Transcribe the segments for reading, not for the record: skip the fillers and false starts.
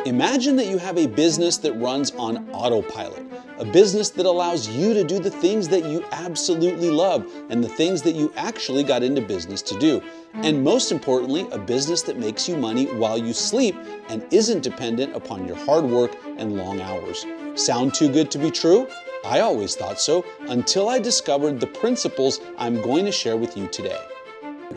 Imagine that you have a business that runs on autopilot, a business that allows you to do the things that you absolutely love and the things that you actually got into business to do. And most importantly, a business that makes you money while you sleep and isn't dependent upon your hard work and long hours. Sound too good to be true? I always thought so, until I discovered the principles I'm going to share with you today.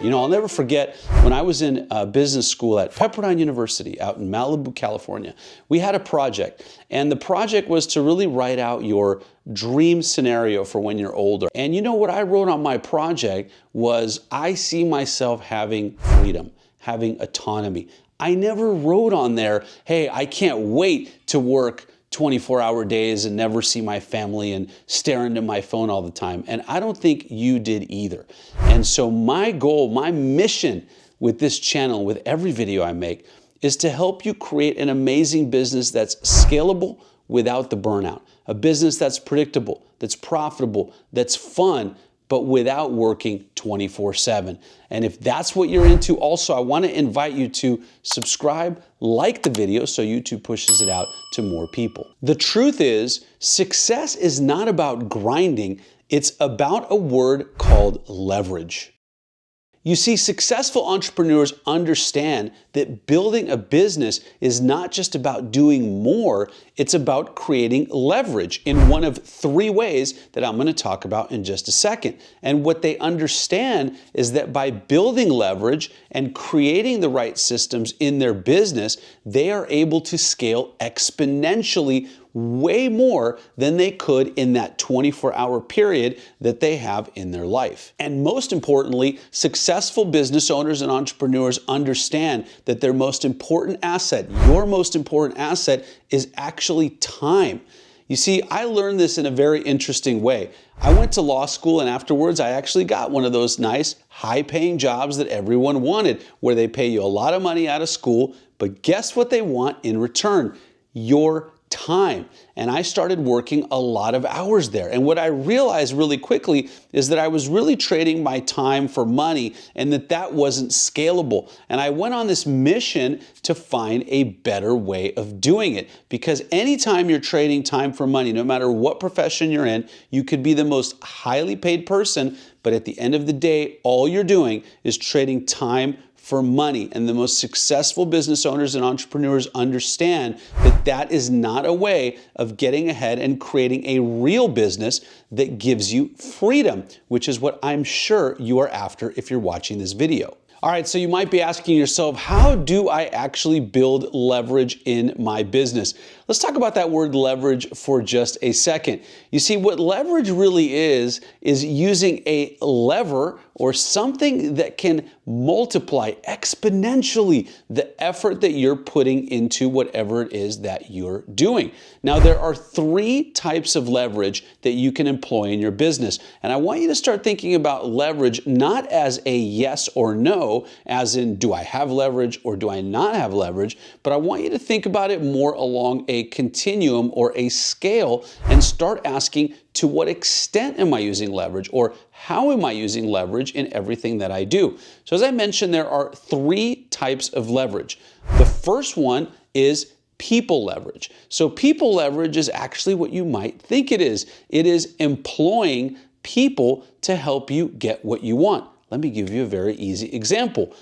You know, I'll never forget when I was in business school at Pepperdine University out in Malibu, California. We had a project, and the project was to really write out your dream scenario for when you're older. And you know what I wrote on my project was, I see myself having freedom, having autonomy. I never wrote on there, hey, I can't wait to work 24-hour days and never see my family and stare into my phone all the time. And I don't think you did either. And so my goal, my mission with this channel, with every video I make, is to help you create an amazing business that's scalable without the burnout. A business that's predictable, that's profitable, that's fun, but without working 24/7. And if that's what you're into, also, I want to invite you to subscribe, like the video so YouTube pushes it out to more people. The truth is, success is not about grinding, it's about a word called leverage. You see, successful entrepreneurs understand that building a business is not just about doing more, it's about creating leverage in one of three ways that I'm going to talk about in just a second. And what they understand is that by building leverage and creating the right systems in their business, they are able to scale exponentially way more than they could in that 24-hour period that they have in their life. And most importantly, successful business owners and entrepreneurs understand that their most important asset, your most important asset, is actually time. You see, I learned this in a very interesting way. I went to law school, and afterwards I actually got one of those nice, high-paying jobs that everyone wanted, where they pay you a lot of money out of school, but guess what they want in return? Your time. And I started working a lot of hours there. And what I realized really quickly is that I was really trading my time for money, and that wasn't scalable. And I went on this mission to find a better way of doing it. Because anytime you're trading time for money, no matter what profession you're in, you could be the most highly paid person, but at the end of the day, all you're doing is trading time for money. And the most successful business owners and entrepreneurs understand that that is not a way of getting ahead and creating a real business that gives you freedom, which is what I'm sure you are after if you're watching this video. All right, so you might be asking yourself, how do I actually build leverage in my business? Let's talk about that word leverage for just a second. You see, what leverage really is using a lever or something that can multiply exponentially the effort that you're putting into whatever it is that you're doing. Now, there are three types of leverage that you can employ in your business. And I want you to start thinking about leverage not as a yes or no, as in, do I have leverage or do I not have leverage? But I want you to think about it more along a continuum or a scale and start asking, to what extent am I using leverage, or how am I using leverage in everything that I do? So as I mentioned, there are three types of leverage. The first one is people leverage. So people leverage is actually what you might think it is. It is employing people to help you get what you want. Let me give you a very easy example.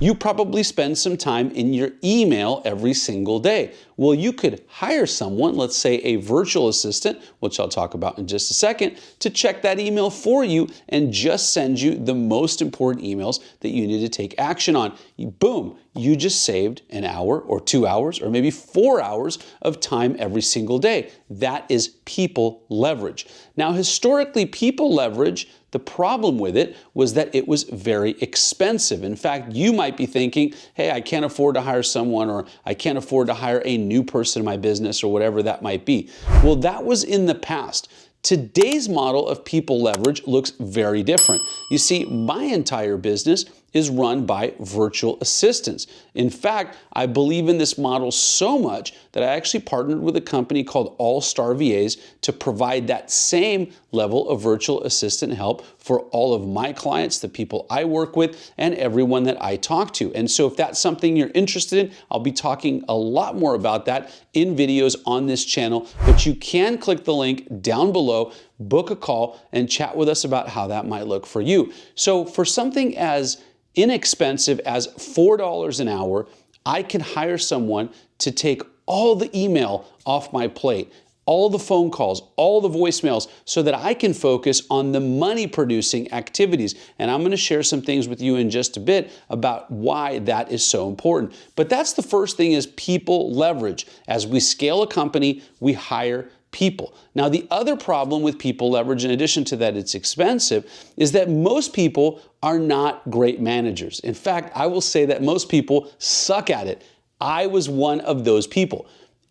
You probably spend some time in your email every single day. Well, you could hire someone, let's say a virtual assistant, which I'll talk about in just a second, to check that email for you and just send you the most important emails that you need to take action on. Boom, you just saved an hour or 2 hours or maybe 4 hours of time every single day. That is people leverage. Now, historically, people leverage, the problem with it was that it was very expensive. In fact, you might be thinking, hey, I can't afford to hire someone, or I can't afford to hire a new person in my business, or whatever that might be. Well, that was in the past. Today's model of people leverage looks very different. You see, my entire business is run by virtual assistants. In fact, I believe in this model so much that I actually partnered with a company called All Star VAs to provide that same level of virtual assistant help for all of my clients, the people I work with, and everyone that I talk to. And so if that's something you're interested in, I'll be talking a lot more about that in videos on this channel, but you can click the link down below, book a call, and chat with us about how that might look for you. So for something as inexpensive as $4 an hour, I can hire someone to take all the email off my plate, all the phone calls, all the voicemails, so that I can focus on the money-producing activities. And I'm going to share some things with you in just a bit about why that is so important. But that's the first thing, is people leverage. As we scale a company, we hire people. Now, the other problem with people leverage, in addition to that it's expensive, is that most people are not great managers. In fact, I will say that most people suck at it. I was one of those people.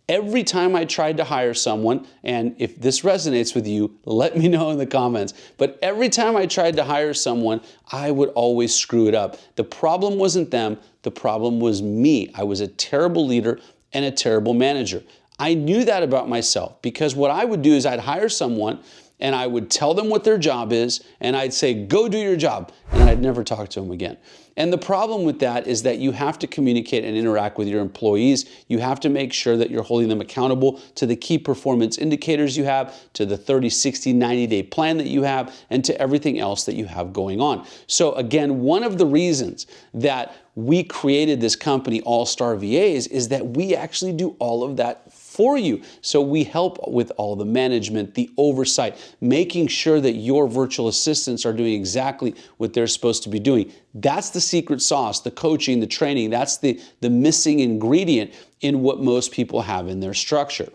Every time I tried to hire someone, and if this resonates with you, let me know in the comments, but every time I tried to hire someone, I would always screw it up. The problem wasn't them, the problem was me. I was a terrible leader and a terrible manager. I knew that about myself, because what I would do is I'd hire someone and I would tell them what their job is, and I'd say, go do your job, and I'd never talk to them again. And the problem with that is that you have to communicate and interact with your employees. You have to make sure that you're holding them accountable to the key performance indicators you have, to the 30, 60, 90-day plan that you have, and to everything else that you have going on. So again, one of the reasons that we created this company, All Star VAs, is that we actually do all of that for you. So we help with all the management, the oversight, making sure that your virtual assistants are doing exactly what they're supposed to be doing. That's the secret sauce, the coaching, the training. That's the missing ingredient in what most people have in their structure.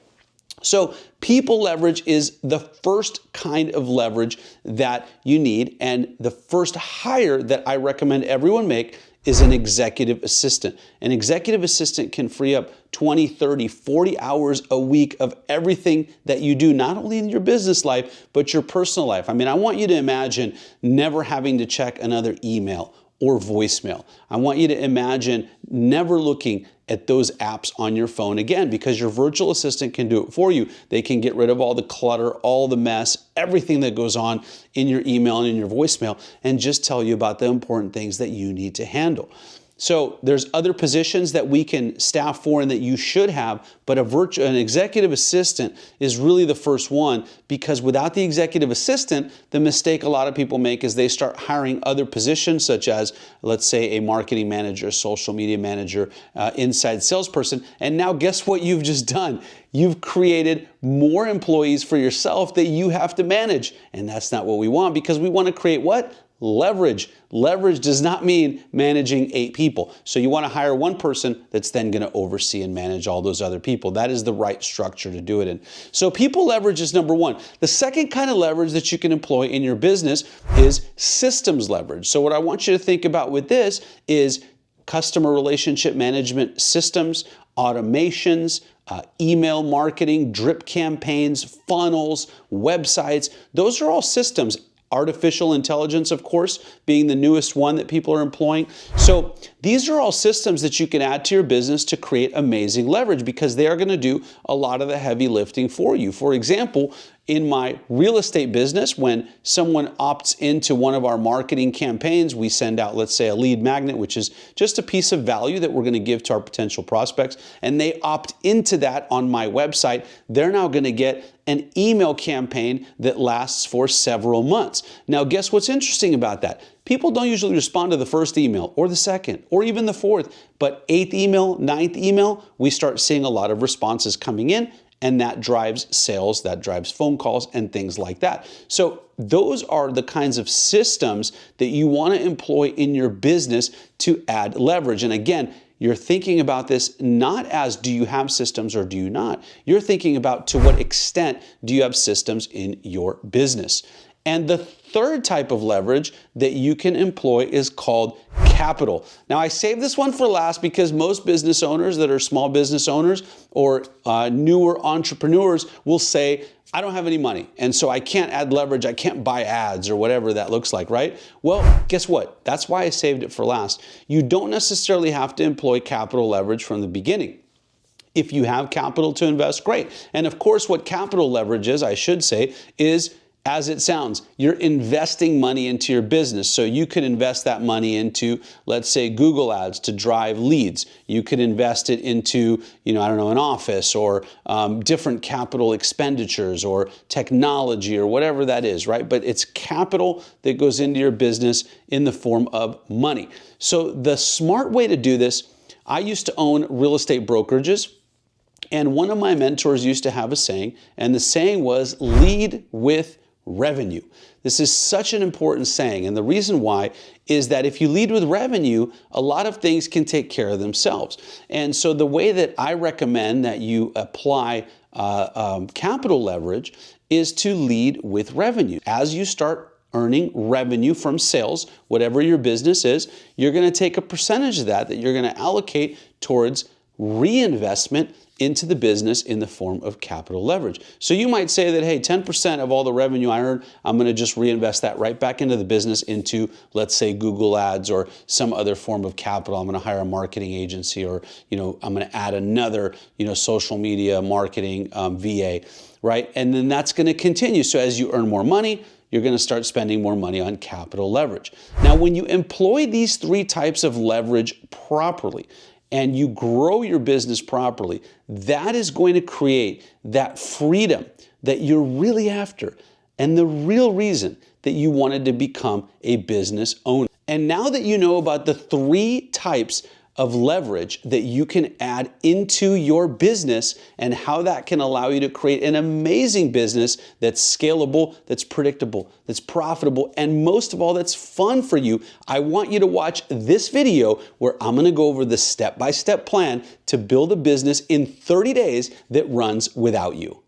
So people leverage is the first kind of leverage that you need, and the first hire that I recommend everyone make is an executive assistant. An executive assistant can free up 20, 30, 40 hours a week of everything that you do, not only in your business life, but your personal life. I mean, I want you to imagine never having to check another email or voicemail. I want you to imagine never looking at those apps on your phone again, because your virtual assistant can do it for you. They can get rid of all the clutter, all the mess, everything that goes on in your email and in your voicemail, and just tell you about the important things that you need to handle. So there's other positions that we can staff for and that you should have, but an executive assistant is really the first one, because without the executive assistant, the mistake a lot of people make is they start hiring other positions, such as, let's say, a marketing manager, social media manager, inside salesperson, and now guess what you've just done? You've created more employees for yourself that you have to manage, and that's not what we want, because we want to create what? Leverage. Leverage does not mean managing 8 people. So you want to hire one person that's then going to oversee and manage all those other people. That is the right structure to do it in. So people leverage is number one. The second kind of leverage that you can employ in your business is systems leverage. So what I want you to think about with this is customer relationship management systems, automations, email marketing, drip campaigns, funnels, websites. Those are all systems. Artificial intelligence, of course, being the newest one that people are employing. So these are all systems that you can add to your business to create amazing leverage, because they are going to do a lot of the heavy lifting for you. For example, in my real estate business, when someone opts into one of our marketing campaigns, we send out, let's say, a lead magnet, which is just a piece of value that we're going to give to our potential prospects, and they opt into that on my website. They're now going to get an email campaign that lasts for several months. Now, guess what's interesting about that? People don't usually respond to the first email or the second or even the fourth, but 8th email, 9th email, we start seeing a lot of responses coming in, and that drives sales, that drives phone calls and things like that. So those are the kinds of systems that you want to employ in your business to add leverage. And again, you're thinking about this not as do you have systems or do you not. You're thinking about to what extent do you have systems in your business. And the third type of leverage that you can employ is called capital. Now, I saved this one for last because most business owners that are small business owners or newer entrepreneurs will say, I don't have any money, and so I can't add leverage, I can't buy ads or whatever that looks like, right? Well, guess what? That's why I saved it for last. You don't necessarily have to employ capital leverage from the beginning. If you have capital to invest, great. And of course, what capital leverage is, I should say, is as it sounds. You're investing money into your business. So you could invest that money into, let's say, Google ads to drive leads. You could invest it into, I don't know, an office or different capital expenditures or technology or whatever that is, right? But it's capital that goes into your business in the form of money. So the smart way to do this, I used to own real estate brokerages. And one of my mentors used to have a saying, and the saying was, lead with revenue. This is such an important saying, and the reason why is that if you lead with revenue, a lot of things can take care of themselves. And so the way that I recommend that you apply capital leverage is to lead with revenue. As you start earning revenue from sales, whatever your business is, you're going to take a percentage of that you're going to allocate towards reinvestment into the business in the form of capital leverage. So you might say that, hey, 10% of all the revenue I earn, I'm going to just reinvest that right back into the business into, let's say, Google ads or some other form of capital. I'm going to hire a marketing agency, or, I'm going to add another, social media marketing VA, right? And then that's going to continue. So as you earn more money, you're going to start spending more money on capital leverage. Now, when you employ these three types of leverage properly, and you grow your business properly, that is going to create that freedom that you're really after and the real reason that you wanted to become a business owner. And now that you know about the three types of leverage that you can add into your business and how that can allow you to create an amazing business that's scalable, that's predictable, that's profitable, and most of all, that's fun for you, I want you to watch this video where I'm going to go over the step-by-step plan to build a business in 30 days that runs without you.